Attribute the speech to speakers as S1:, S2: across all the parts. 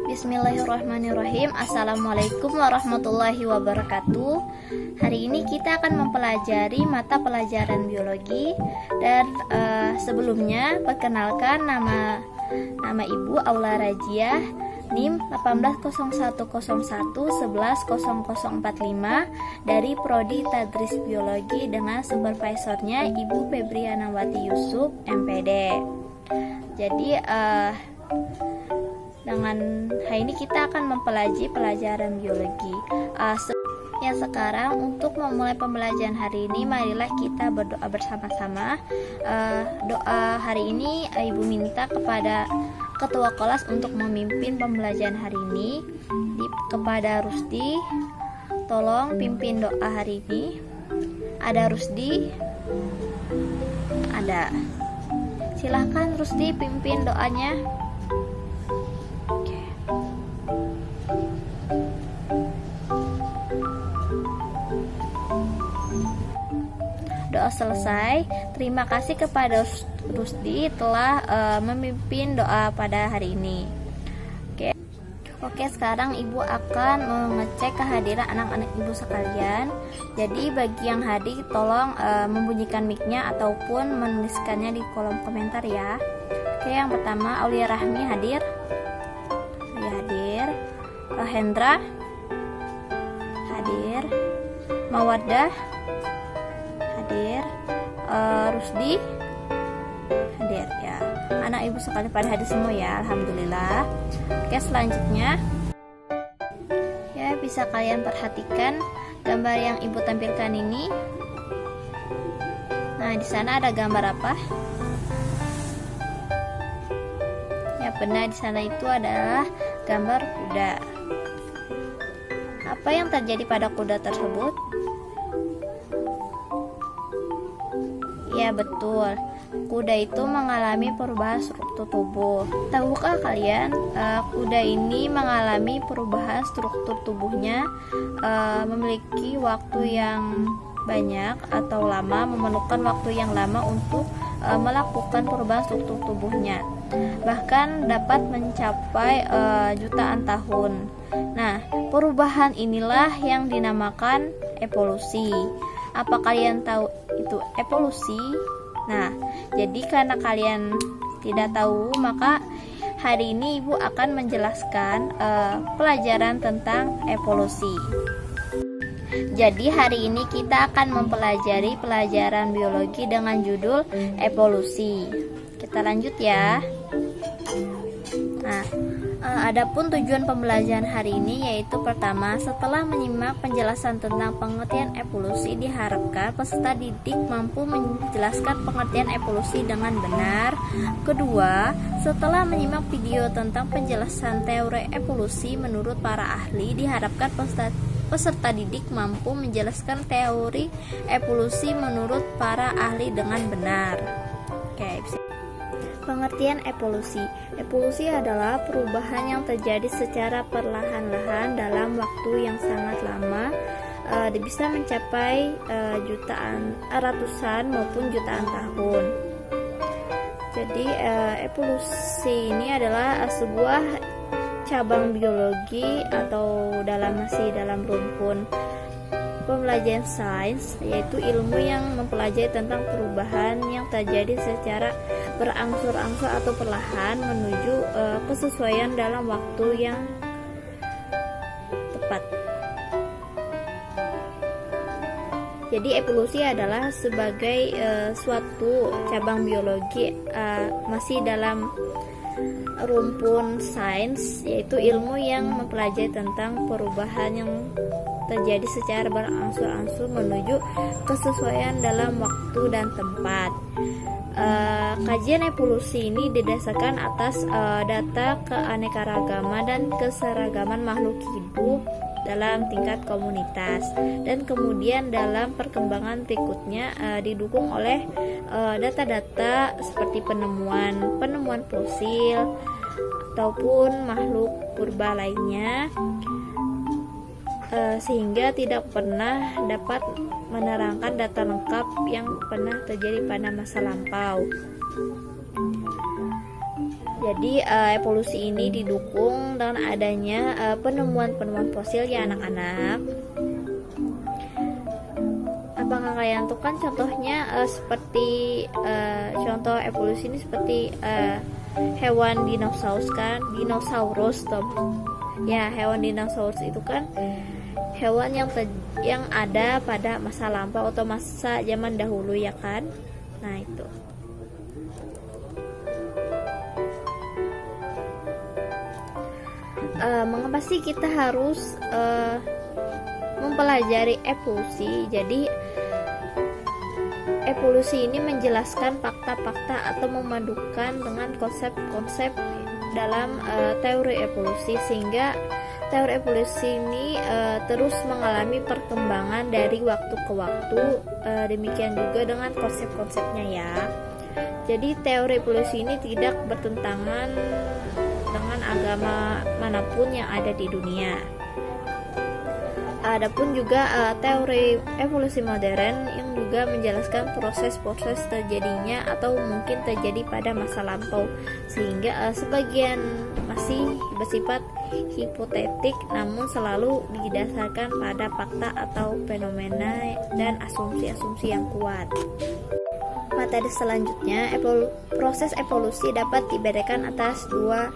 S1: Bismillahirrahmanirrahim. Assalamualaikum warahmatullahi wabarakatuh. Hari ini kita akan mempelajari mata pelajaran biologi. Dan sebelumnya perkenalkan nama Ibu Aula Rajiah, NIM 1801110045 dari Prodi Tadris Biologi dengan supervisornya Ibu Febrianawati Yusuf, MPD. Jadi dengan hari ini kita akan mempelajari pelajaran biologi. Sekarang untuk memulai pembelajaran hari ini, marilah kita berdoa bersama-sama. Doa hari ini Ibu minta kepada Ketua kelas untuk memimpin pembelajaran hari ini. Kepada Rusdi, tolong pimpin doa hari ini. Ada Rusdi? Ada. Silahkan Rusdi pimpin doanya. Doa selesai. Terima kasih kepada Rusdi telah memimpin doa pada hari ini. Oke, sekarang Ibu akan mengecek kehadiran anak-anak Ibu sekalian. Jadi bagi yang hadir tolong membunyikan mic-nya ataupun menuliskannya di kolom komentar ya. Oke, yang pertama Aulia Rahmi hadir. Hendra hadir. Mawaddah hadir. Rusdi hadir ya. Anak Ibu sekalian pada hadir semua ya, alhamdulillah. Oke, selanjutnya ya, bisa kalian perhatikan gambar yang Ibu tampilkan ini. Nah, di sana ada gambar apa? Ya, benar, di sana itu adalah gambar kuda. Apa yang terjadi pada kuda tersebut? Ya, betul. Kuda itu mengalami perubahan struktur tubuh. Tahukah kalian, kuda ini mengalami perubahan struktur tubuhnya, memiliki waktu yang banyak atau lama, memerlukan waktu yang lama untuk melakukan perubahan struktur tubuhnya. Bahkan dapat mencapai jutaan tahun. Nah, perubahan inilah yang dinamakan evolusi. Apa kalian tahu itu evolusi? Nah, jadi karena kalian tidak tahu, maka hari ini Ibu akan menjelaskan pelajaran tentang evolusi. Jadi hari ini kita akan mempelajari pelajaran biologi dengan judul evolusi. Kita lanjut ya. Nah, adapun tujuan pembelajaran hari ini yaitu pertama, setelah menyimak penjelasan tentang pengertian evolusi, diharapkan peserta didik mampu menjelaskan pengertian evolusi dengan benar. Kedua, setelah menyimak video tentang penjelasan teori evolusi menurut para ahli, diharapkan peserta didik mampu menjelaskan teori evolusi menurut para ahli dengan benar. Oke, pengertian evolusi. Evolusi adalah perubahan yang terjadi secara perlahan-lahan dalam waktu yang sangat lama, bisa mencapai ratusan maupun jutaan tahun. Jadi evolusi ini adalah sebuah cabang biologi atau masih dalam rumpun pembelajaran sains, yaitu ilmu yang mempelajari tentang perubahan yang terjadi secara berangsur-angsur atau perlahan menuju kesesuaian dalam waktu yang tepat. Jadi evolusi adalah sebagai suatu cabang biologi masih dalam rumpun sains, yaitu ilmu yang mempelajari tentang perubahan yang terjadi secara berangsur-angsur menuju kesesuaian dalam waktu dan tempat. Kajian evolusi ini didasarkan atas data keanekaragaman dan keseragaman makhluk hidup dalam tingkat komunitas, dan kemudian dalam perkembangan berikutnya didukung oleh data-data seperti penemuan fosil ataupun makhluk purba lainnya, sehingga tidak pernah dapat menerangkan data lengkap yang pernah terjadi pada masa lampau. Jadi evolusi ini didukung dengan adanya penemuan-penemuan fosil ya anak-anak. Apakah kalian tuh kan contohnya seperti contoh evolusi ini seperti hewan dinosaurus kan, dinosaurus Tom. Ya, hewan dinosaurus itu kan hewan yang ada pada masa lampau atau masa zaman dahulu ya kan. Nah, itu. Mengapa sih kita harus mempelajari evolusi? Jadi evolusi ini menjelaskan fakta-fakta atau memadukan dengan konsep-konsep dalam teori evolusi, sehingga teori evolusi ini terus mengalami perkembangan dari waktu ke waktu. Demikian juga dengan konsep-konsepnya ya. Jadi teori evolusi ini tidak bertentangan dengan agama manapun yang ada di dunia. Adapun juga teori evolusi modern yang juga menjelaskan proses-proses terjadinya atau mungkin terjadi pada masa lampau, sehingga sebagian masih bersifat hipotetik namun selalu didasarkan pada fakta atau fenomena dan asumsi-asumsi yang kuat. Materi selanjutnya, proses evolusi dapat dibedakan atas dua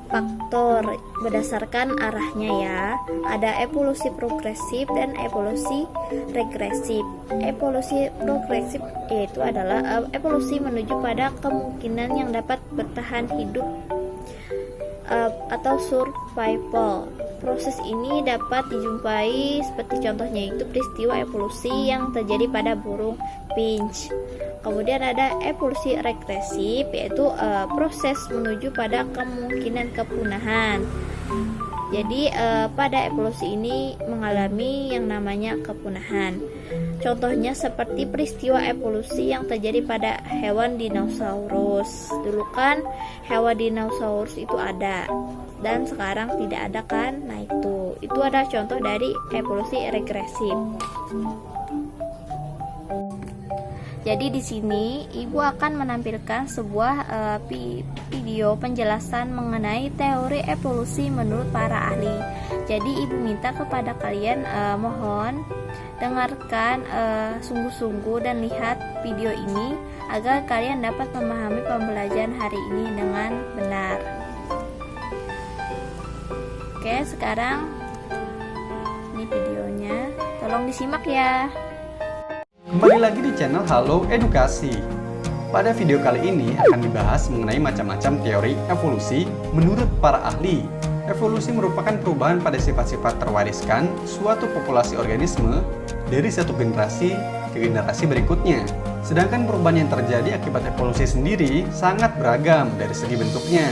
S1: faktor berdasarkan arahnya ya. Ada evolusi progresif dan evolusi regresif. Evolusi progresif yaitu adalah evolusi menuju pada kemungkinan yang dapat bertahan hidup atau survival. Proses ini dapat dijumpai seperti contohnya itu peristiwa evolusi yang terjadi pada burung finch. Kemudian ada evolusi regresif, yaitu proses menuju pada kemungkinan kepunahan. Jadi pada evolusi ini mengalami yang namanya kepunahan. Contohnya seperti peristiwa evolusi yang terjadi pada hewan dinosaurus. Dulu kan hewan dinosaurus itu ada dan sekarang tidak ada kan. Nah, itu ada contoh dari evolusi regresif. Jadi di sini Ibu akan menampilkan sebuah video penjelasan mengenai teori evolusi menurut para ahli. Jadi Ibu minta kepada kalian mohon dengarkan sungguh-sungguh dan lihat video ini agar kalian dapat memahami pembelajaran hari ini dengan benar. Oke, sekarang ini videonya. Tolong disimak ya.
S2: Kembali lagi di channel Halo Edukasi. Pada video kali ini akan dibahas mengenai macam-macam teori evolusi menurut para ahli. Evolusi merupakan perubahan pada sifat-sifat terwariskan suatu populasi organisme dari satu generasi ke generasi berikutnya. Sedangkan perubahan yang terjadi akibat evolusi sendiri sangat beragam dari segi bentuknya.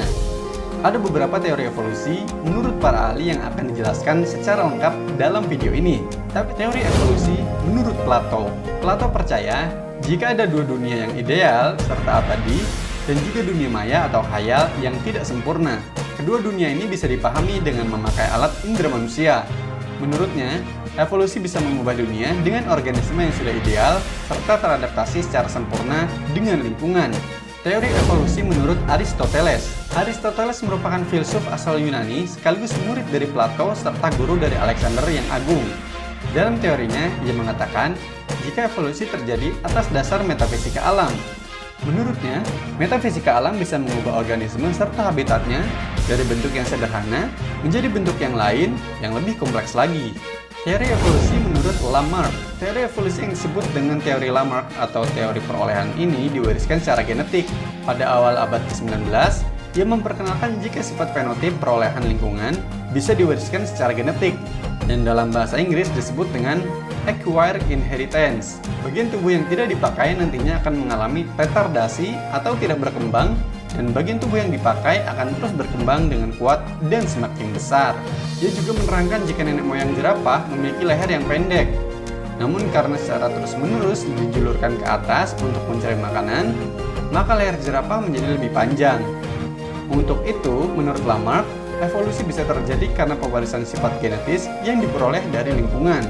S2: Ada beberapa teori evolusi menurut para ahli yang akan dijelaskan secara lengkap dalam video ini. Tapi teori evolusi menurut Plato percaya jika ada dua dunia yang ideal serta abadi dan juga dunia maya atau khayal yang tidak sempurna. Kedua dunia ini bisa dipahami dengan memakai alat indera manusia. Menurutnya, evolusi bisa mengubah dunia dengan organisme yang sudah ideal serta teradaptasi secara sempurna dengan lingkungan. Teori evolusi menurut Aristoteles. Aristoteles merupakan filsuf asal Yunani sekaligus murid dari Plato serta guru dari Alexander yang Agung. Dalam teorinya, ia mengatakan jika evolusi terjadi atas dasar metafisika alam. Menurutnya, metafisika alam bisa mengubah organisme serta habitatnya dari bentuk yang sederhana menjadi bentuk yang lain yang lebih kompleks lagi. Teori evolusi menurut Lamarck. Teori evolusi yang disebut dengan teori Lamarck atau teori perolehan ini diwariskan secara genetik. Pada awal abad ke-19, ia memperkenalkan jika sifat fenotip perolehan lingkungan bisa diwariskan secara genetik. Dan dalam bahasa Inggris disebut dengan acquired inheritance. Bagian tubuh yang tidak dipakai nantinya akan mengalami retardasi atau tidak berkembang, dan bagian tubuh yang dipakai akan terus berkembang dengan kuat dan semakin besar. Ia juga menerangkan jika nenek moyang jerapah memiliki leher yang pendek. Namun karena secara terus-menerus dijulurkan ke atas untuk mencari makanan, maka leher jerapah menjadi lebih panjang. Untuk itu, menurut Lamarck, evolusi bisa terjadi karena pewarisan sifat genetis yang diperoleh dari lingkungan.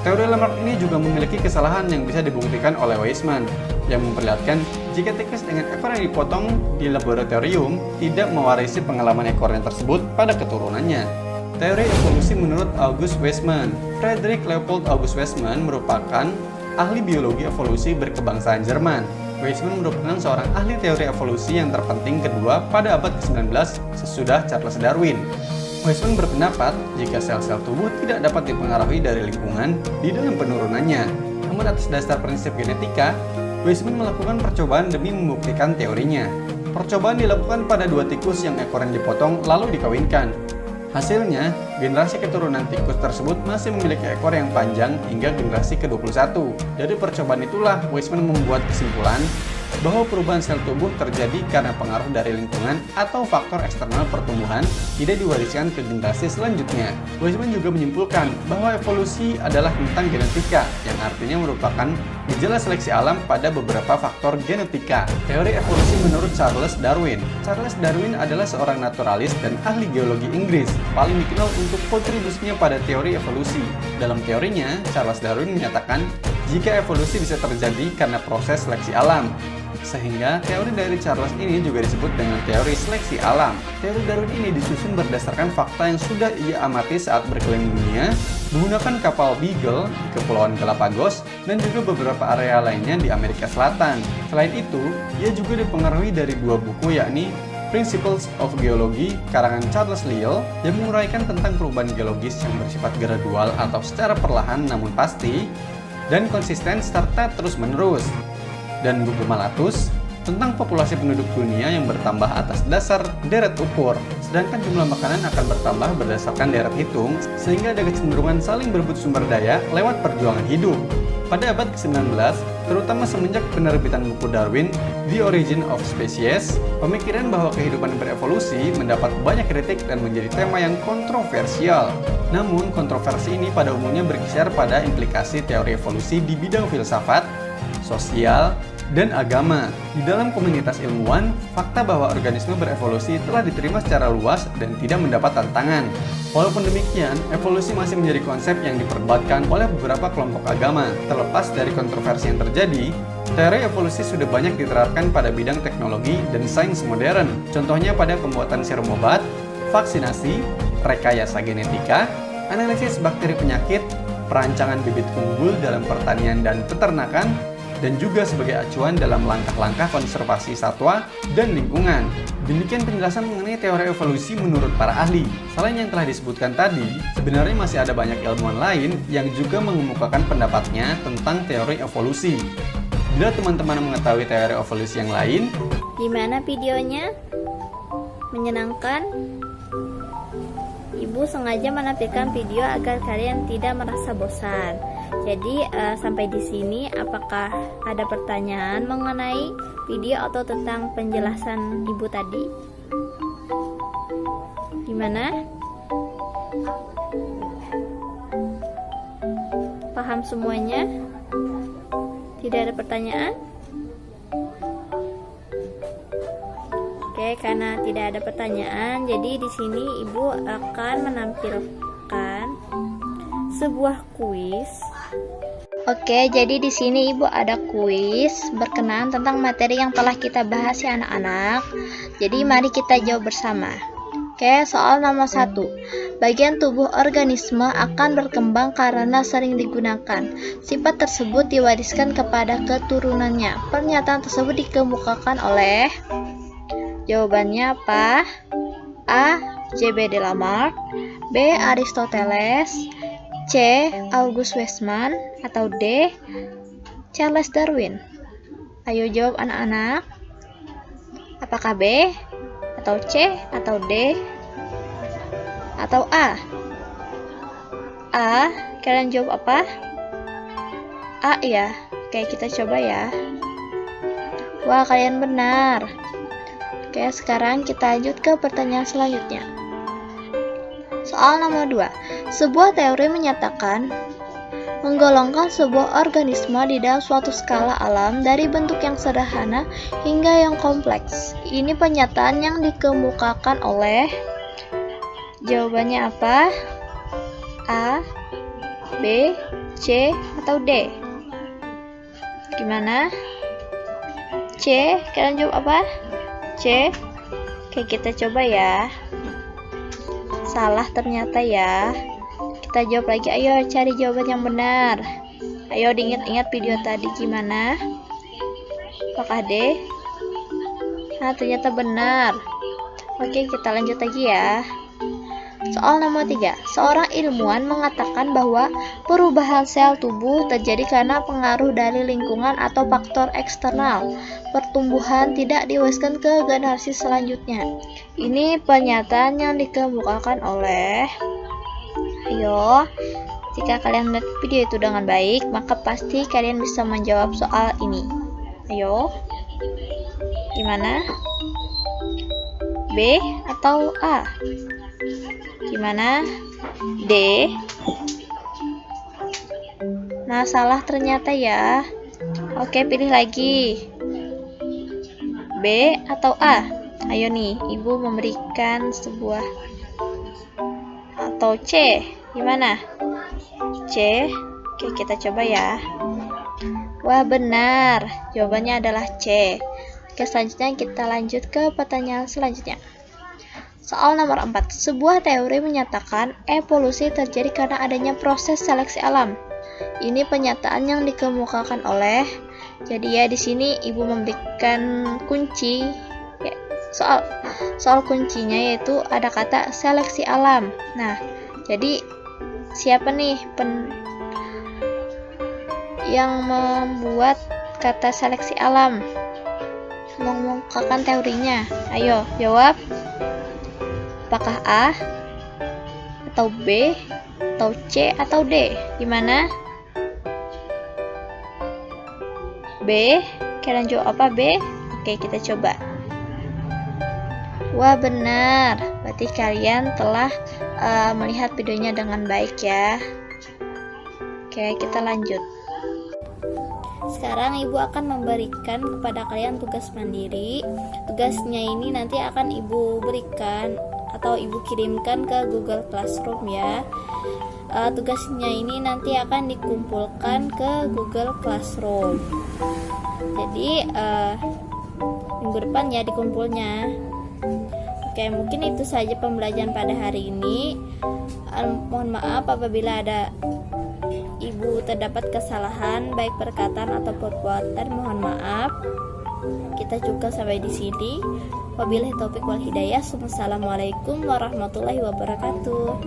S2: Teori Lamarck ini juga memiliki kesalahan yang bisa dibuktikan oleh Weismann, yang memperlihatkan jika tikus dengan ekor yang dipotong di laboratorium tidak mewarisi pengalaman ekornya tersebut pada keturunannya. Teori evolusi menurut August Weismann. Friedrich Leopold August Weismann merupakan ahli biologi evolusi berkebangsaan Jerman. Weismann merupakan seorang ahli teori evolusi yang terpenting kedua pada abad ke-19 sesudah Charles Darwin. Weismann berpendapat jika sel-sel tubuh tidak dapat dipengaruhi dari lingkungan di dalam penurunannya. Namun atas dasar prinsip genetika, Weismann melakukan percobaan demi membuktikan teorinya. Percobaan dilakukan pada 2 tikus yang ekornya dipotong lalu dikawinkan. Hasilnya, generasi keturunan tikus tersebut masih memiliki ekor yang panjang hingga generasi ke-21. Dari percobaan itulah Weismann membuat kesimpulan bahwa perubahan sel tubuh terjadi karena pengaruh dari lingkungan atau faktor eksternal pertumbuhan tidak diwariskan ke generasi selanjutnya. Weismann juga menyimpulkan bahwa evolusi adalah tentang genetika, yang artinya merupakan gejala seleksi alam pada beberapa faktor genetika. Teori evolusi menurut Charles Darwin. Charles Darwin adalah seorang naturalis dan ahli geologi Inggris, paling dikenal untuk kontribusinya pada teori evolusi. Dalam teorinya, Charles Darwin menyatakan jika evolusi bisa terjadi karena proses seleksi alam. Sehingga teori dari Charles ini juga disebut dengan teori seleksi alam. Teori Darwin ini disusun berdasarkan fakta yang sudah ia amati saat berkeliling dunia menggunakan kapal Beagle di Kepulauan Galapagos dan juga beberapa area lainnya di Amerika Selatan. Selain itu, ia juga dipengaruhi dari 2 buku yakni Principles of Geology karangan Charles Lyell yang menguraikan tentang perubahan geologis yang bersifat gradual atau secara perlahan namun pasti dan konsisten serta terus-menerus, dan buku Malthus tentang populasi penduduk dunia yang bertambah atas dasar deret ukur, sedangkan jumlah makanan akan bertambah berdasarkan deret hitung, sehingga ada kecenderungan saling berebut sumber daya lewat perjuangan hidup. Pada abad ke-19, terutama semenjak penerbitan buku Darwin, The Origin of Species, pemikiran bahwa kehidupan berevolusi mendapat banyak kritik dan menjadi tema yang kontroversial. Namun, kontroversi ini pada umumnya berkisar pada implikasi teori evolusi di bidang filsafat, sosial, dan agama. Di dalam komunitas ilmuwan, fakta bahwa organisme berevolusi telah diterima secara luas dan tidak mendapat tantangan. Walaupun demikian, evolusi masih menjadi konsep yang diperdebatkan oleh beberapa kelompok agama. Terlepas dari kontroversi yang terjadi, teori evolusi sudah banyak diterapkan pada bidang teknologi dan sains modern. Contohnya pada pembuatan serum obat, vaksinasi, rekayasa genetika, analisis bakteri penyakit, perancangan bibit unggul dalam pertanian dan peternakan, dan juga sebagai acuan dalam langkah-langkah konservasi satwa dan lingkungan. Demikian penjelasan mengenai teori evolusi menurut para ahli. Selain yang telah disebutkan tadi, sebenarnya masih ada banyak ilmuwan lain yang juga mengemukakan pendapatnya tentang teori evolusi. Bila teman-teman mengetahui teori evolusi yang lain,
S1: Gimana videonya? Menyenangkan? Ibu sengaja menampilkan video agar kalian tidak merasa bosan. Jadi sampai di sini, apakah ada pertanyaan mengenai video atau tentang penjelasan ibu tadi? Gimana? Paham semuanya? Tidak ada pertanyaan? Oke, karena tidak ada pertanyaan, jadi di sini ibu akan menampilkan sebuah kuis. Oke, jadi di sini ibu ada kuis berkenaan tentang materi yang telah kita bahas ya anak-anak. Jadi mari kita jawab bersama. Oke, soal nomor 1. Bagian tubuh organisme akan berkembang karena sering digunakan. Sifat tersebut diwariskan kepada keturunannya. Pernyataan tersebut dikemukakan oleh... Jawabannya apa? A. J.B. de Lamarck, B. Aristoteles, C. August Weismann, atau D. Charles Darwin. Ayo jawab anak-anak. Apakah B, atau C, atau D, atau A? A, kalian jawab apa? A ya. Oke, kita coba ya. Wah, kalian benar. Oke, sekarang kita lanjut ke pertanyaan selanjutnya. Soal nomor 2. Sebuah teori menyatakan menggolongkan sebuah organisme di dalam suatu skala alam dari bentuk yang sederhana hingga yang kompleks. Ini pernyataan yang dikemukakan oleh... Jawabannya apa? A, B, C, atau D? Gimana? C C. Kalian jawab apa? C. Oke, kita coba ya. Salah ternyata ya. Kita jawab lagi. Ayo cari jawaban yang benar. Ayo diingat-ingat video tadi gimana? Apakah D? Nah, ternyata benar. Oke, kita lanjut lagi ya. Soal nomor 3. Seorang ilmuwan mengatakan bahwa perubahan sel tubuh terjadi karena pengaruh dari lingkungan atau faktor eksternal. Pertumbuhan tidak diwariskan ke generasi selanjutnya. Ini pernyataan yang dikemukakan oleh... Ayo, jika kalian melihat video itu dengan baik, maka pasti kalian bisa menjawab soal ini. Ayo, gimana? B atau A? Gimana? D. Nah, salah ternyata ya. Oke, pilih lagi. B atau A? Ayo nih, ibu memberikan sebuah. Atau C? Gimana? C. Oke, kita coba ya. Wah, benar. Jawabannya adalah C. Oke, selanjutnya kita lanjut ke pertanyaan selanjutnya. Soal nomor 4. Sebuah teori menyatakan evolusi terjadi karena adanya proses seleksi alam. Ini pernyataan yang dikemukakan oleh... Jadi ya di sini ibu memberikan kunci ya, soal kuncinya yaitu ada kata seleksi alam. Nah, jadi siapa nih yang membuat kata seleksi alam? Mengemukakan teorinya. Ayo jawab. Apakah A atau B atau C atau D? Gimana? B. Kalian jawab apa? B. Oke, kita coba. Wah, benar. Berarti kalian telah melihat videonya dengan baik ya. Oke, kita lanjut. Sekarang ibu akan memberikan kepada kalian tugas mandiri. Tugasnya ini nanti akan ibu berikan atau ibu kirimkan ke Google Classroom ya. Tugasnya ini nanti akan dikumpulkan ke Google Classroom. Jadi minggu depan ya dikumpulnya. Oke, mungkin itu saja pembelajaran pada hari ini. Mohon maaf apabila ada ibu terdapat kesalahan baik perkataan atau perbuatan, mohon maaf. Kita cukup sampai di sini. Wabillahi taufik wal hidayah. Wassalamualaikum warahmatullahi wabarakatuh.